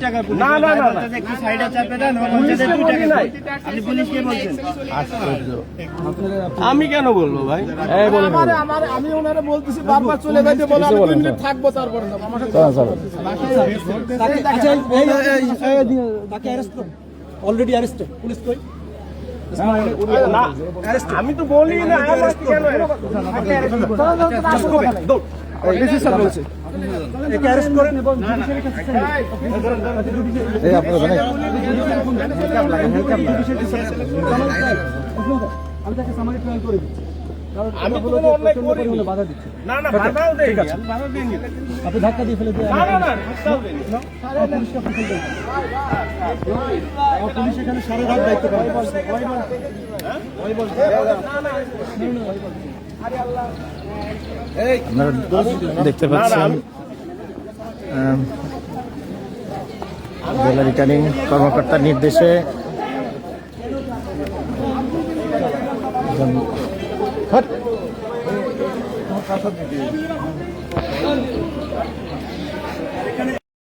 টাকা পুলিশ। না, না, না, না। একটু সাইডে চাপে দেন, ও পুলিশ বলছে যে 2 টাকা। নাই। আপনি পুলিশকে বলছেন? আমি কেন বলবো ভাই? এই বলে আমি ওনারা বলতেছি বারবার চলে যাইতে বলে আমি 2 মিনিট থাকবো তারপরে যাব। আমার সাথে তাকে অ্যারেস্ট করুন। Already arrested. পুলিশ কই? না, আমি তো বলি না আমার কেন ডিসি স্যার বলছে একে অ্যারেস্ট করেন এবং জুডিশিয়ারি কাছে সেন্ড এই আপনারা আমি তাকে সামারি ট্রায়াল করে দিচ্ছি। কারণ আমি তো বলে কোনো অন্যায় প্রচন্ড করিনি। পরিমাণে বাধা দিচ্ছে। না না বাধাও দেয়নি, আমি বাধা দেইনি। আপনি ধাক্কা দিয়ে ফেলে দিয়ে না না না ধাক্কাও দেয়নি। পুলিশকে আপনি ফেলতে পুলিশ এখানে সারা রাত দায়িত্ব পালন করছে। আপনারা দেখতে পাচ্ছেন জেলা রিটার্নিং কর্মকর্তার নির্দেশে